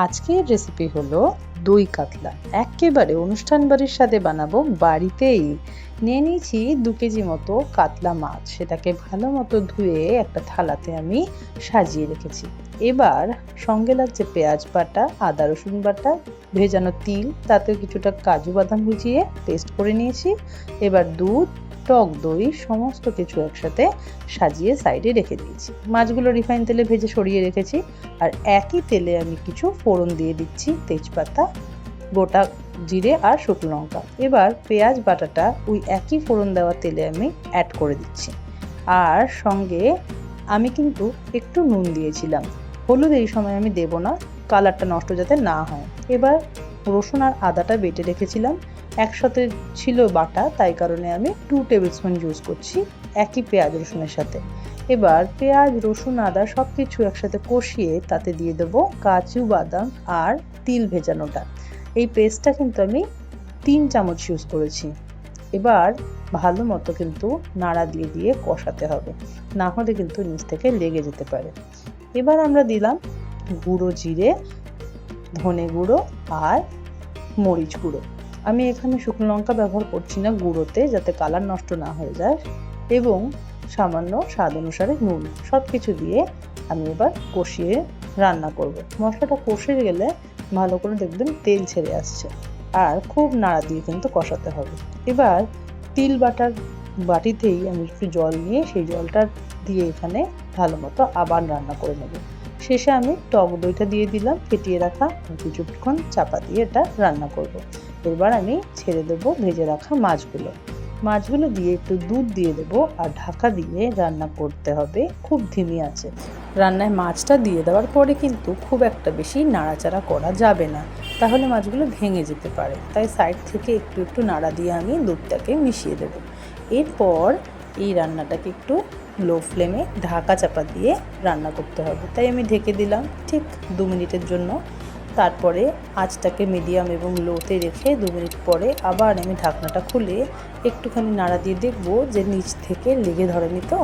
আজকের রেসিপি হলো দই কাতলা। একেবারে অনুষ্ঠান বাড়ির সাথে বানাবো বাড়িতেই। নিয়ে নিয়েছি 2 কেজি মতো কাতলা মাছ। সেটাকে ভালো মতো ধুয়ে একটা থালাতে আমি সাজিয়ে রেখেছি। এবার সঙ্গে লাগছে পেঁয়াজ বাটা, আদা রসুন বাটা, ভেজানো তিল, তাতে কিছুটা কাজু বাদাম ভিজিয়ে পেস্ট করে নিয়েছি। এবার দুধ, টক দই সমস্ত কিছু একসাথে সাজিয়ে সাইডে রেখে দিয়েছি। মাছগুলো রিফাইন তেলে ভেজে সরিয়ে রেখেছি। আর একই তেলে আমি কিছু ফোড়ন দিয়ে দিচ্ছি, তেজপাতা, গোটা জিরে আর শুকনো লঙ্কা। এবার পেঁয়াজ বাটাটা ওই একই ফোড়ন দেওয়া তেলে আমি অ্যাড করে দিচ্ছি। আর সঙ্গে আমি কিন্তু একটু নুন দিয়েছিলাম, হলুদ এই সময় আমি দেব না, কালারটা নষ্ট যাতে না হয়। এবার রসুন আর আদাটা বেটে রেখেছিলাম, একসাথে ছিল বাটা, তাই কারণে আমি 2 টেবিল স্পুন ইউজ করছি একই পেঁয়াজ রসুনের সাথে। এবার পেঁয়াজ রসুন আদা সব কিছু একসাথে কষিয়ে তাতে দিয়ে দেবো কাজু বাদাম আর তিল ভেজানোটা। এই পেস্টটা কিন্তু আমি 3 চামচ ইউজ করেছি। এবার ভালো মতো কিন্তু নাড়া দিয়ে দিয়ে কষাতে হবে, না হলে কিন্তু নিচ থেকে লেগে যেতে পারে। এবার আমরা দিলাম গুঁড়ো জিরে, ধনে গুঁড়ো আর মরিচ গুঁড়ো। আমি এখানে শুকনো লঙ্কা ব্যবহার করছি না গুঁড়োতে, যাতে কালার নষ্ট না হয়ে যায়, এবং সামান্য স্বাদ অনুসারে নুন। সব কিছু দিয়ে আমি এবার কষিয়ে রান্না করব। মশলাটা কষে গেলে ভালো করে দেখবেন তেল ছেড়ে আসছে, আর খুব নাড়া দিয়ে কিন্তু কষাতে হবে। এবার তিল বাটার বাটিতেই আমি একটু জল নিয়ে সেই জলটা দিয়ে এখানে ভালো মতো আবার রান্না করে নেব। শেষে আমি টক দইটা দিয়ে দিলাম ফেটিয়ে রাখা, কিছুক্ষণ চাপা দিয়ে এটা রান্না করব। এবার আমি ছেড়ে দেবো ভেজে রাখা মাছগুলো দিয়ে একটু দুধ দিয়ে দেবো আর ঢাকা দিয়ে রান্না করতে হবে খুব ধিমি আঁচে। রান্নায় মাছটা দিয়ে দেওয়ার পরে কিন্তু খুব একটা বেশি নাড়াচাড়া করা যাবে না, তাহলে মাছগুলো ভেঙে যেতে পারে। তাই সাইড থেকে একটু একটু নাড়া দিয়ে আমি দুধটাকে মিশিয়ে দেবো। এরপর এই রান্নাটাকে একটু লো ফ্লেমে ঢাকা চাপা দিয়ে রান্না করতে হবে, তাই আমি ঢেকে দিলাম ঠিক 2 মিনিটের জন্য। তারপরে আঁচটাকে মিডিয়াম এবং লোতে রেখে 2 মিনিট পরে আবার আমি ঢাকনাটা খুলে একটুখানি নাড়া দিয়ে দেখবো যে নিচ থেকে লেগে ধরেনি তো।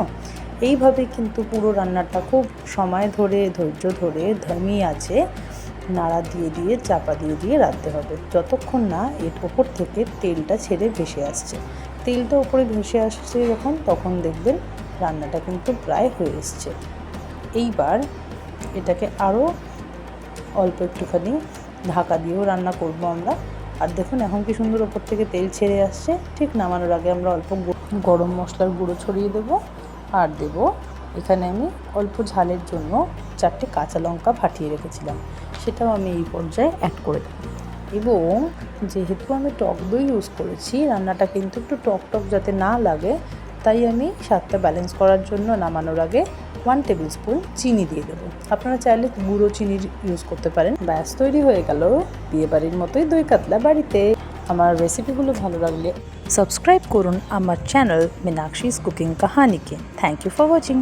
এইভাবে কিন্তু পুরো রান্নাটা খুব সময় ধরে, ধৈর্য ধরে, ধিমি আঁচে নাড়া দিয়ে দিয়ে চাপা দিয়ে দিয়ে রাখতে হবে, যতক্ষণ না এর ওপর থেকে তেলটা ছেড়ে ভেসে আসছে। তেলটা ওপরে ভেসে আসছে যখন, তখন দেখবেন রান্নাটা কিন্তু প্রায় হয়ে এসছে। এইবার এটাকে আরও অল্প একটুখানি ঢাকা দিয়েও রান্না করব আমরা। আর দেখুন এখন কি সুন্দর ওপর থেকে তেল ছেড়ে আসছে। ঠিক নামানোর আগে আমরা অল্প গরম মশলার গুঁড়ো ছড়িয়ে দেবো, আর দেব এখানে আমি অল্প ঝালের জন্য 4টে কাঁচা লঙ্কা ফাটিয়ে রেখেছিলাম, সেটাও আমি এই পর্যায়ে অ্যাড করে দেবো। এবং যেহেতু আমি টক দই ইউজ করেছি, রান্নাটা কিন্তু একটু টক টক যাতে না লাগে, তাই আমি স্বাদটা ব্যালেন্স করার জন্য নামানোর আগে 1 টেবিল স্পুন চিনি দিয়ে দেবো। আপনারা চাইলে গুঁড়ো চিনির ইউজ করতে পারেন। ব্যাস তৈরি হয়ে গেল বিয়েবাড়ির মতোই দই কাতলা বাড়িতে। আমার রেসিপিগুলো ভালো লাগলে সাবস্ক্রাইব করুন আমার চ্যানেল মীনাক্ষীস কুকিং কাহানিকে। Thank you for watching.